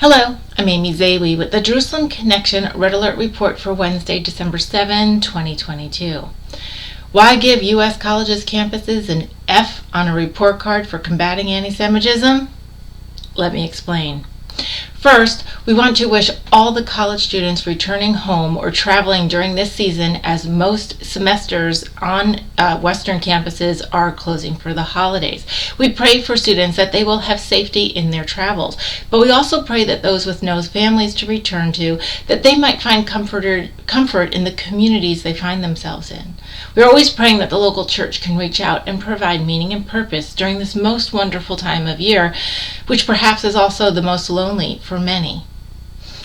Hello, I'm Amy Zawi with the Jerusalem Connection Red Alert Report for Wednesday, December 7, 2022. Why give U.S. colleges campuses an F on a report card for combating anti-Semitism? Let me explain. First, we want to wish all the college students returning home or traveling during this season, as most semesters on Western campuses are closing for the holidays. We pray for students that they will have safety in their travels, but we also pray that those with no families to return to, that they might find comfort in the communities they find themselves in. We're always praying that the local church can reach out and provide meaning and purpose during this most wonderful time of year, which perhaps is also the most lonely for many.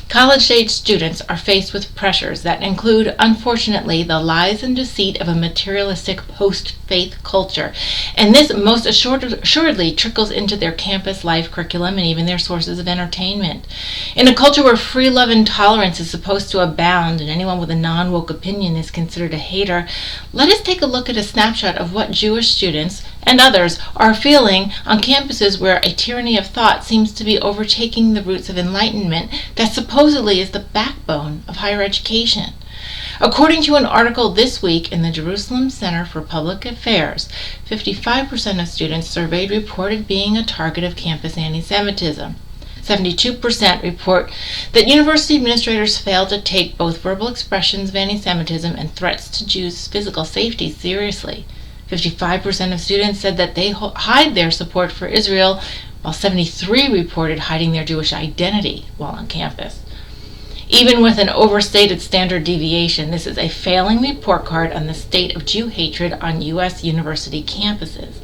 College-age students are faced with pressures that include, unfortunately, the lies and deceit of a materialistic post-faith culture, and this most assuredly trickles into their campus life curriculum and even their sources of entertainment. In a culture where free love and tolerance is supposed to abound and anyone with a non-woke opinion is considered a hater, let us take a look at a snapshot of what Jewish students and others are feeling on campuses where a tyranny of thought seems to be overtaking the roots of Enlightenment that supposedly is the backbone of higher education. According to an article this week in the Jerusalem Center for Public Affairs, 55% of students surveyed reported being a target of campus anti-Semitism. 72% report that university administrators fail to take both verbal expressions of anti-Semitism and threats to Jews' physical safety seriously. 55% of students said that they hide their support for Israel, while 73% reported hiding their Jewish identity while on campus. Even with an overstated standard deviation, this is a failing report card on the state of Jew hatred on U.S. university campuses.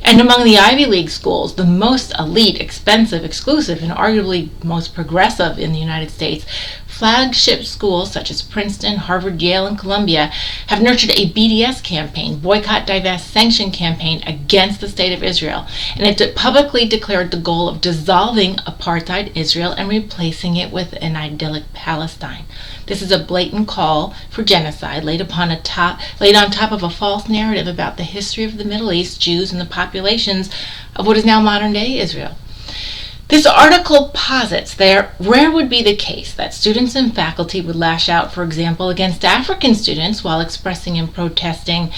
And among the Ivy League schools, the most elite, expensive, exclusive, and arguably most progressive in the United States, flagship schools such as Princeton, Harvard, Yale, and Columbia have nurtured a BDS campaign, boycott, divest, sanction campaign against the state of Israel, and it publicly declared the goal of dissolving apartheid Israel and replacing it with an idyllic Palestine. This is a blatant call for genocide laid on top of a false narrative about the history of the Middle East, Jews, and the populations of what is now modern-day Israel. This article posits that rare would be the case that students and faculty would lash out, for example, against African students while expressing and protesting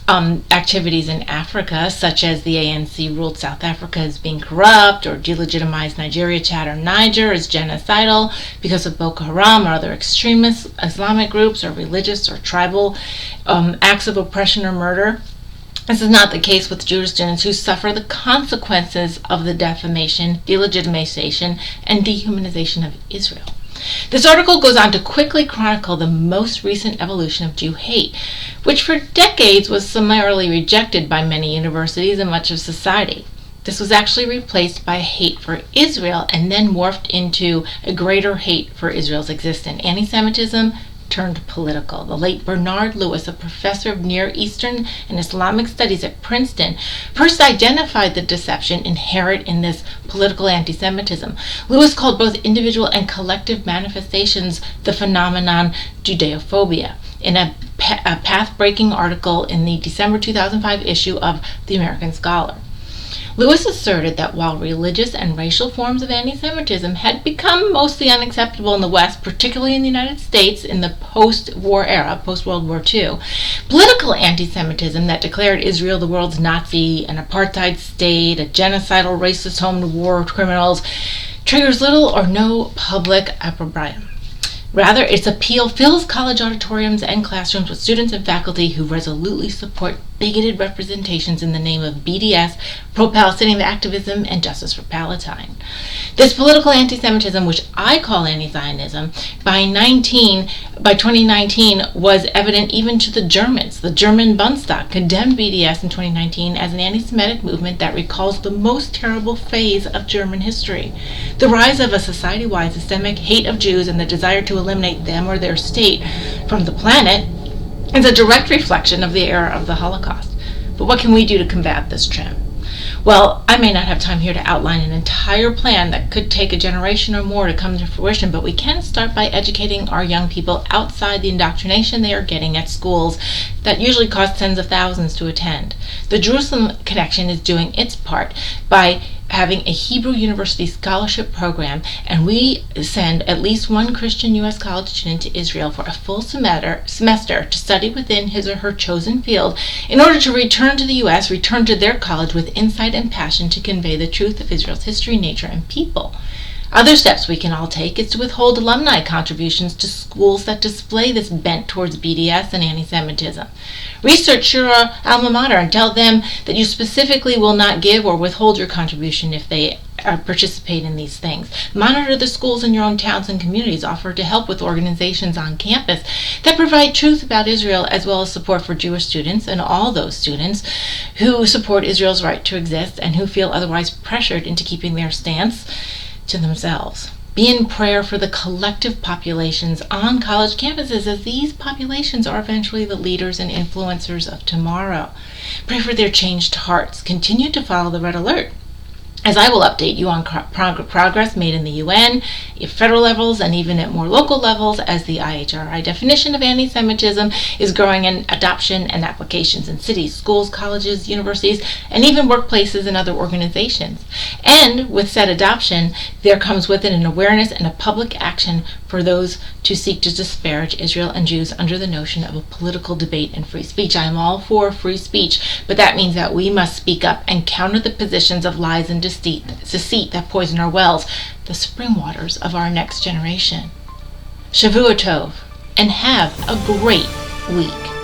activities in Africa, such as the ANC ruled South Africa as being corrupt, or delegitimized Nigeria, Chad, or Niger as genocidal because of Boko Haram or other extremist Islamic groups, or religious or tribal acts of oppression or murder. This is not the case with Jewish students who suffer the consequences of the defamation, delegitimization, and dehumanization of Israel. This article goes on to quickly chronicle the most recent evolution of Jew hate, which for decades was summarily rejected by many universities and much of society. This was actually replaced by hate for Israel and then morphed into a greater hate for Israel's existence. Anti-Semitism turned political. The late Bernard Lewis, a professor of Near Eastern and Islamic studies at Princeton, first identified the deception inherent in this political anti-Semitism. Lewis called both individual and collective manifestations the phenomenon Judeophobia in a path-breaking article in the December 2005 issue of The American Scholar. Lewis asserted that while religious and racial forms of anti-Semitism had become mostly unacceptable in the West, particularly in the United States in the post-war era, post-World War II, political anti-Semitism that declared Israel the world's Nazi, an apartheid state, a genocidal racist home to war criminals, triggers little or no public opprobrium. Rather, its appeal fills college auditoriums and classrooms with students and faculty who resolutely support bigoted representations in the name of BDS, pro-Palestinian activism, and justice for Palestine. This political anti-Semitism, which I call anti-Zionism, by 2019 was evident even to the Germans. The German Bundestag condemned BDS in 2019 as an anti-Semitic movement that recalls the most terrible phase of German history. The rise of a society-wide systemic hate of Jews and the desire to eliminate them or their state from the planet is a direct reflection of the era of the Holocaust. But what can we do to combat this trend? Well, I may not have time here to outline an entire plan that could take a generation or more to come to fruition, but we can start by educating our young people outside the indoctrination they are getting at schools that usually cost tens of thousands to attend. The Jerusalem Connection is doing its part by having a Hebrew University scholarship program, and we send at least one Christian U.S. college student to Israel for a full semester to study within his or her chosen field in order to return to the U.S., return to their college with insight and passion to convey the truth of Israel's history, nature, and people. Other steps we can all take is to withhold alumni contributions to schools that display this bent towards BDS and anti-Semitism. Research your alma mater and tell them that you specifically will not give or withhold your contribution if they participate in these things. Monitor the schools in your own towns and communities. Offer to help with organizations on campus that provide truth about Israel, as well as support for Jewish students and all those students who support Israel's right to exist and who feel otherwise pressured into keeping their stance to themselves. Be in prayer for the collective populations on college campuses, as these populations are eventually the leaders and influencers of tomorrow. Pray for their changed hearts. Continue to follow the Red Alert, as I will update you on progress made in the UN, at federal levels, and even at more local levels, as the IHRI definition of anti-Semitism is growing in adoption and applications in cities, schools, colleges, universities, and even workplaces and other organizations. And with said adoption, there comes with it an awareness and a public action for those to seek to disparage Israel and Jews under the notion of a political debate and free speech. I am all for free speech, but that means that we must speak up and counter the positions of lies and deceit that poison our wells, the spring waters of our next generation. Shavua Tov, and have a great week.